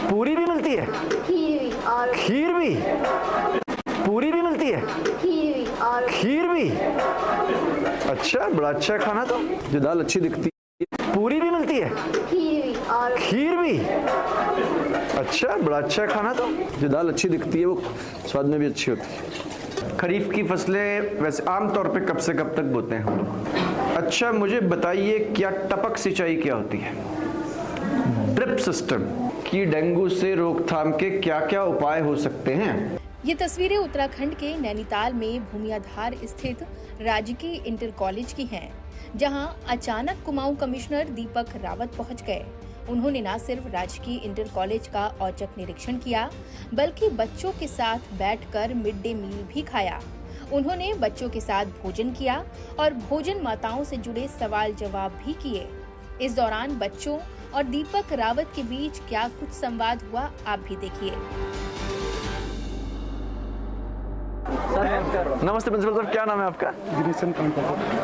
पूरी भी मिलती है? खीर भी और खीर भी? पूरी भी मिलती है? खीर भी और खीर भी? अच्छा, बड़ा अच्छा है खाना तो। जो दाल अच्छी दिखती है। पूरी भी मिलती है? खीर भी और खीर भी? अच्छा, बड़ा अच्छा है खाना तो। जो दाल अच्छी दिखती है वो स्वाद में भी अच्छी होती है। खरीफ की फसलें वैसे आमतौर पे कब से कब तक बोते हैं हम लोग? अच्छा, मुझे बताइए क्या टपक सिंचाई क्या होती है? ड्रिप सिस्टम की डेंगू से रोकथाम के क्या क्या उपाय हो सकते हैं? ये तस्वीरें उत्तराखंड के नैनीताल में भूमियाधार स्थित राजकीय इंटर कॉलेज की हैं, जहां अचानक कुमाऊं कमिश्नर दीपक रावत पहुंच गए। उन्होंने न सिर्फ राजकीय इंटर कॉलेज का औचक निरीक्षण किया, बल्कि बच्चों के साथ बैठकर मिड डे मील भी खाया। उन्होंने बच्चों के साथ भोजन किया और भोजन माताओं से जुड़े सवाल जवाब भी किए। इस दौरान बच्चों और दीपक रावत के बीच क्या कुछ संवाद हुआ, आप भी देखिए। नमस्ते प्रिंसिपल साहब, क्या नाम है आपका? गिरीशन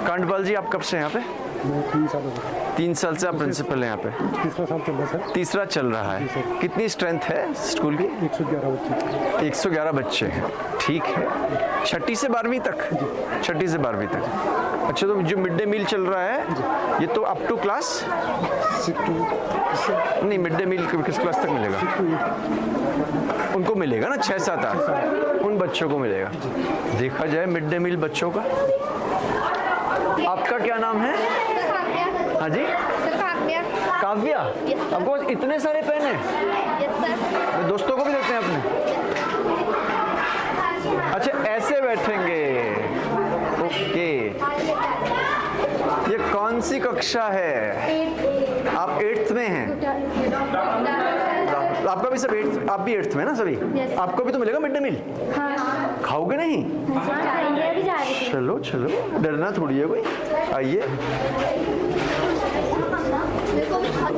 कांडपाल जी, आप कब से यहाँ पे? मैं 3 साल हो गए। 3 साल से आप प्रिंसिपल हैं यहाँ पे? तीसरा साल चल रहा है सर। तीसरा चल रहा है। कितनी स्ट्रेंथ है स्कूल की? 111 बच्चे। 111 बच्चे हैं, ठीक है। छठी से 12वीं तक? छठी से 12वीं तक। अच्छा, तो जो मिड डे मील चल रहा है ये तो अप टू क्लास? 6 to नहीं, मिड डे मील किस क्लास तक मिलेगा? 6 to 8। उनको मिलेगा ना, 6, 7, 8 उन बच्चों को मिलेगा। देखा जाए मिड डे मील बच्चों का। आपका क्या नाम है? हाँ जी, काव्या। आपको इतने सारे पेन हैं? दोस्तों को भी देते हैं अपने? अच्छा, ऐसे बैठेंगे, ओके। ये कौन सी कक्षा है? आप 8th में हैं? आपका भी सब 8th, आप भी 8th में ना सभी? आपको भी तो मिलेगा मिड डे मील? खाओगे नहीं? चलो चलो, डरना थोड़ी है कोई। आइए।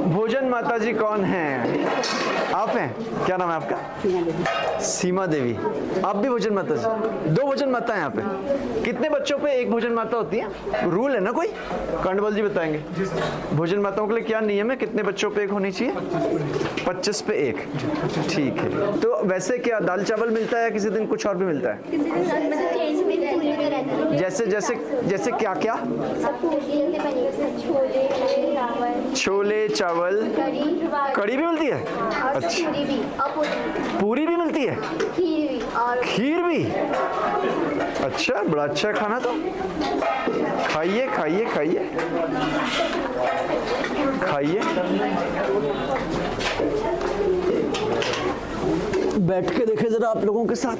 भोजन माता जी कौन हैं? आप हैं? क्या नाम है आपका? सीमा देवी। आप भी भोजन माता जी? 2 भोजन माता हैं यहाँ पे। कितने बच्चों पे 1 भोजन माता होती है? रूल है ना कोई? कांडपाल जी बताएंगे। भोजन माताओं के लिए क्या नियम है? कितने बच्चों पे 1 होनी चाहिए? 25 पे 1। ठीक है। तो वैसे क्या दाल चावल मिलता है, किसी दिन कुछ और भी मिलता है? जैसे जैसे जैसे क्या क्या? छोले चावल, कड़ी भी मिलती है? अच्छा, पूरी भी मिलती है? खीर भी और खीर भी? अच्छा, बड़ा अच्छा है खाना तो। खाइए खाइए खाइए खाइए। बैठ के देखे जरा आप लोगों के साथ।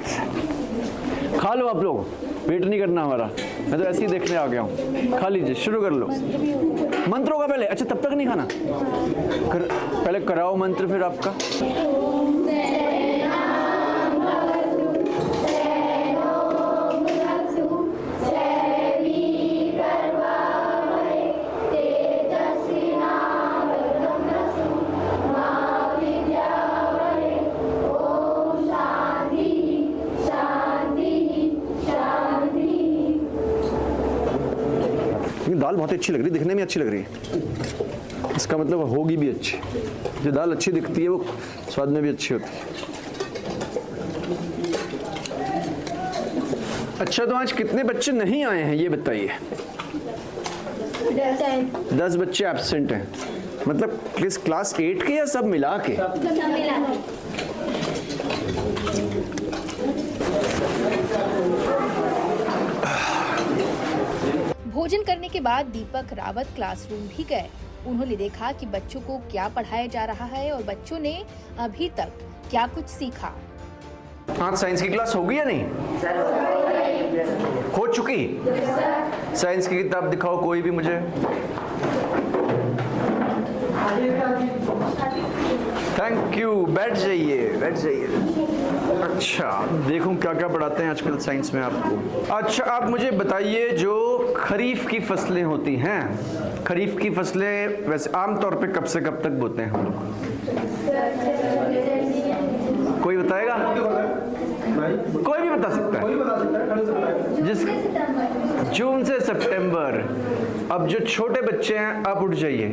खा लो आप लोग, वेट नहीं करना हमारा, मैं तो ऐसे ही देखने आ गया हूँ। खा लीजिए, शुरू कर लो। मंत्र होगा पहले? अच्छा, तब तक नहीं खाना? पहले कराओ मंत्र, फिर आपका। दाल बहुत अच्छी लग रही है, दिखने में अच्छी लग रही है, इसका मतलब होगी भी अच्छी। जो दाल अच्छी दिखती है वो स्वाद में भी अच्छी होती है। अच्छा, तो आज कितने बच्चे नहीं आए हैं ये बताइए? 10 बच्चे एब्सेंट हैं। मतलब किस क्लास 8 के या सब मिला के? भोजन करने के बाद दीपक रावत क्लासरूम भी गए। उन्होंने देखा कि बच्चों को क्या पढ़ाया जा रहा है और बच्चों ने अभी तक क्या कुछ सीखा। हाँ, साइंस की क्लास होगी या नहीं? हो चुकी? साइंस की किताब दिखाओ कोई भी मुझे। थैंक यू, बैठ जाइए बैठ जाइए। अच्छा, देखूं क्या क्या पढ़ाते हैं आजकल साइंस में आपको। अच्छा, आप मुझे बताइए जो खरीफ की फसलें होती हैं, खरीफ की फसलें वैसे आमतौर पे कब से कब तक बोते हैं हम लोग? कोई बताएगा? कोई भी बता सकता है। जिस जून से सितंबर। अब जो छोटे बच्चे हैं आप उठ जाइए।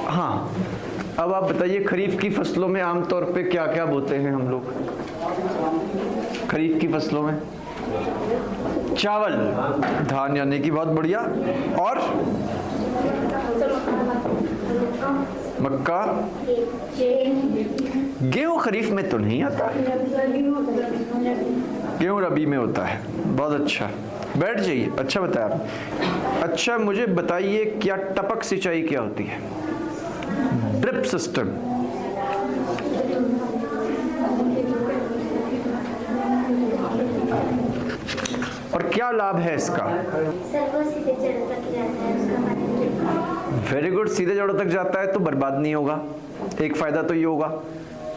हाँ, अब आप बताइए, खरीफ की फसलों में आमतौर पे क्या क्या बोते हैं हम लोग? खरीफ की फसलों में चावल, धान, यानी कि बहुत बढ़िया। और मक्का, गेहूं खरीफ में तो नहीं आता, गेहूं रबी में होता है। बहुत अच्छा, बैठ जाइए। अच्छा बताया आपने। अच्छा मुझे बताइए, क्या टपक सिंचाई क्या होती है? Drip system. और क्या लाभ है इसका? वेरी गुड, सीधे जड़ों तक जाता है तो बर्बाद नहीं होगा। एक फायदा तो ये होगा,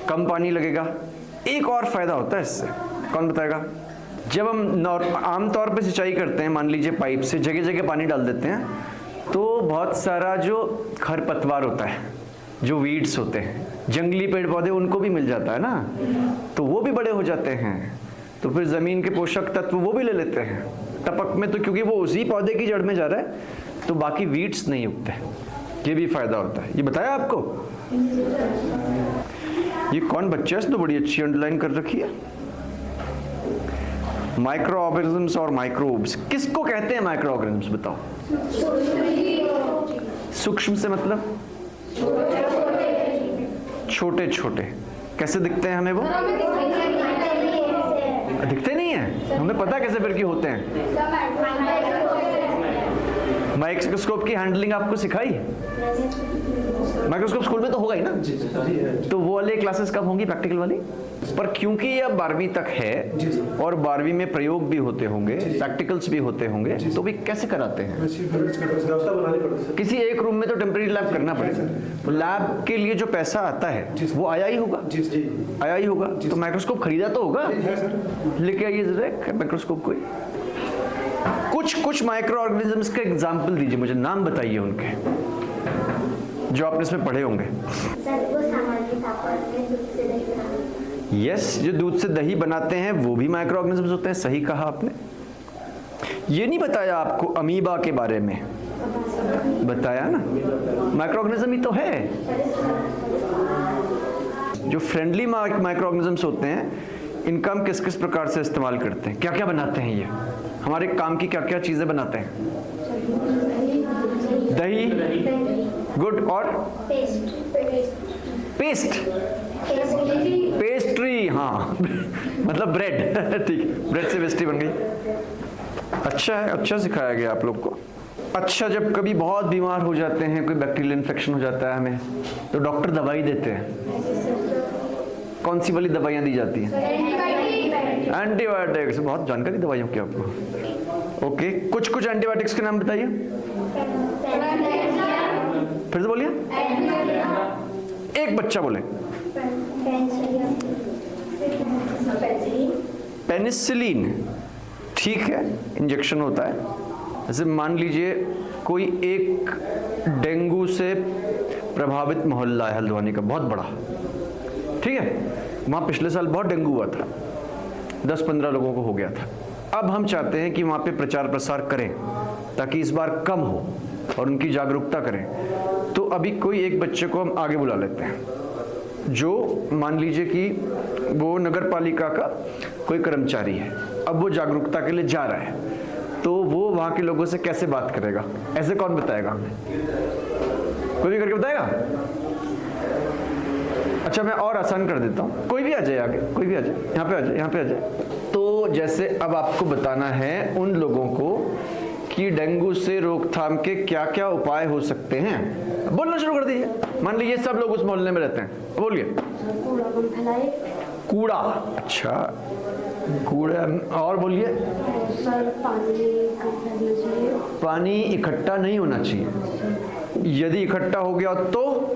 कम पानी लगेगा। एक और फायदा होता है इससे, कौन बताएगा? जब हम आमतौर पे सिंचाई करते हैं, मान लीजिए पाइप से जगह जगह पानी डाल देते हैं, तो बहुत सारा जो खरपतवार होता है, जो वीड्स होते हैं, जंगली पेड़ पौधे, उनको भी मिल जाता है ना, तो वो भी बड़े हो जाते हैं। तो फिर जमीन के पोषक तत्व वो भी ले लेते हैं टपक में, तो क्योंकि वो उसी पौधे की जड़ में जा रहा है तो बाकी वीड्स नहीं उगते। ये भी फायदा होता है। ये बताया आपको? ये कौन बच्चा है, इसने तो बड़ी अच्छी अंडरलाइन कर रखी है। माइक्रो ऑर्गेनिजम्स और माइक्रोब्स, किसको कहते हैं माइक्रो ऑर्गेनिजम्स? बताओ। सूक्ष्म से मतलब छोटे छोटे। कैसे दिखते हैं हमें वो? दिखते नहीं है, हमें पता कैसे फिर कि होते हैं। माइक्रोस्कोप की हैंडलिंग आपको सिखाई? माइक्रोस्कोप स्कूल में तो होगा ही ना, तो वो वाले क्लासेस कब होंगी, प्रैक्टिकल वाली? पर क्योंकि ये अब 12वीं तक है और 12वीं में प्रयोग भी होते होंगे, प्रैक्टिकल्स भी होते होंगे, तो भी कैसे कराते हैं? किसी एक रूम में तो टेम्परेरी लैब करना पड़ेगा। तो लैब के लिए जो पैसा आता है वो आया ही होगा, आया ही होगा। तो माइक्रोस्कोप खरीदा तो होगा, लेके आइए जरा माइक्रोस्कोप कोई। कुछ माइक्रो ऑर्गेनिजम्स का एग्जाम्पल दीजिए मुझे, नाम बताइए उनके जो आपने इसमें पढ़े होंगे। यस, जो दूध से दही बनाते हैं वो भी माइक्रो ऑर्गेनिजम्स होते हैं। सही कहा आपने। ये नहीं बताया आपको अमीबा के बारे में? बताया ना, माइक्रो ऑर्गेनिज्म ही तो है। जो फ्रेंडली माइक्रो ऑर्गेनिजम्स होते हैं, इनका हम किस किस प्रकार से इस्तेमाल करते हैं, क्या क्या बनाते हैं, ये हमारे काम की क्या क्या चीजें बनाते हैं? दही, गुड। और पेस्ट, पेस्ट्री, हाँ मतलब ब्रेड। ठीक, ब्रेड से पेस्ट्री बन गई। अच्छा है, अच्छा सिखाया गया आप लोग को। अच्छा, जब कभी बहुत बीमार हो जाते हैं, कोई बैक्टीरियल इन्फेक्शन हो जाता है हमें, तो डॉक्टर दवाई देते हैं। कौन सी वाली दवाइयाँ दी जाती हैं? एंटीबायोटिक्स। बहुत जानकारी दवाइयों की आपको। ओके, कुछ एंटीबायोटिक्स के नाम बताइए, फिर से बोलिए। एक बच्चा बोले। पेनिसिलिन, ठीक है, इंजेक्शन होता है। जैसे मान लीजिए कोई एक डेंगू से प्रभावित मोहल्ला है हल्द्वानी का, बहुत बड़ा, ठीक है, वहाँ पिछले साल बहुत डेंगू हुआ था, 10-15 लोगों को हो गया था। अब हम चाहते हैं कि वहाँ पे प्रचार प्रसार करें ताकि इस बार कम हो और उनकी जागरूकता करें। तो अभी कोई एक बच्चे को हम आगे बुला लेते हैं, जो मान लीजिए कि वो नगर पालिका का कोई कर्मचारी है, अब वो जागरूकता के लिए जा रहा है, तो वो वहाँ के लोगों से कैसे बात करेगा? ऐसे कौन बताएगा हमें? कोई भी करके बताएगा? अच्छा, मैं और आसान कर देता हूँ, कोई भी आ जाए आगे, कोई भी आ जाए, यहाँ पे आ जाए, यहाँ पे आ जाए। तो जैसे अब आपको बताना है उन लोगों को कि डेंगू से रोकथाम के क्या क्या उपाय हो सकते हैं। बोलना शुरू कर दीजिए। मान लीजिए सब लोग उस मोहल्ले में रहते हैं, बोलिए। कूड़ा, अच्छा कूड़ा, और बोलिए। पानी इकट्ठा नहीं होना चाहिए। यदि इकट्ठा हो गया तो,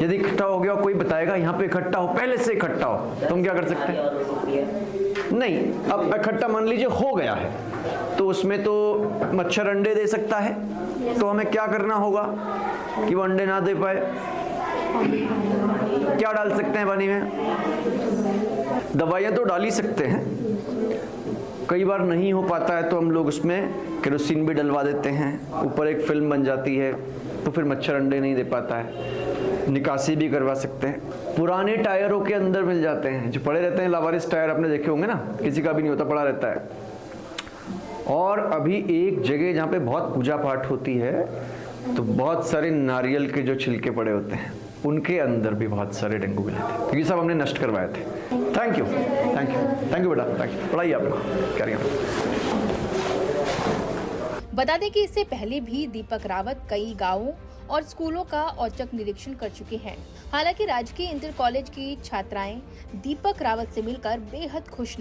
यदि इकट्ठा हो गया, कोई बताएगा यहाँ पे इकट्ठा हो, पहले से इकट्ठा हो, तुम क्या कर सकते हैं? नहीं, अब इकट्ठा मान लीजिए हो गया है, तो उसमें तो मच्छर अंडे दे सकता है, तो हमें क्या करना होगा कि वो अंडे ना दे पाए? क्या डाल सकते हैं पानी में? दवाइयाँ तो डाल ही सकते हैं, कई बार नहीं हो पाता है तो हम लोग उसमें केरोसिन भी डलवा देते हैं, ऊपर एक फिल्म बन जाती है, तो फिर मच्छर अंडे नहीं दे पाता है। निकासी भी करवा सकते हैं। पुराने टायरों के अंदर मिल जाते हैं, जो पड़े रहते हैं लावारिस टायर, आपने देखे होंगे ना, किसी का भी नहीं होता, पड़ा रहता है। और अभी एक जगह जहाँ पे बहुत पूजा पाठ होती है तो बहुत सारे नारियल के जो छिलके पड़े होते हैं उनके अंदर भी बहुत सारे डेंगू मिले थे। ये सब हमने नष्ट करवाए थे। Thank you, thank you, thank you बेटा, थैंक यू। पढ़ाइए आप लोग, कैरी ऑन। बता दें कि इससे पहले भी दीपक रावत कई गांवों और स्कूलों का औचक निरीक्षण कर चुके हैं। हालांकि राजकीय इंटर कॉलेज की छात्राएं दीपक रावत से मिलकर बेहद खुश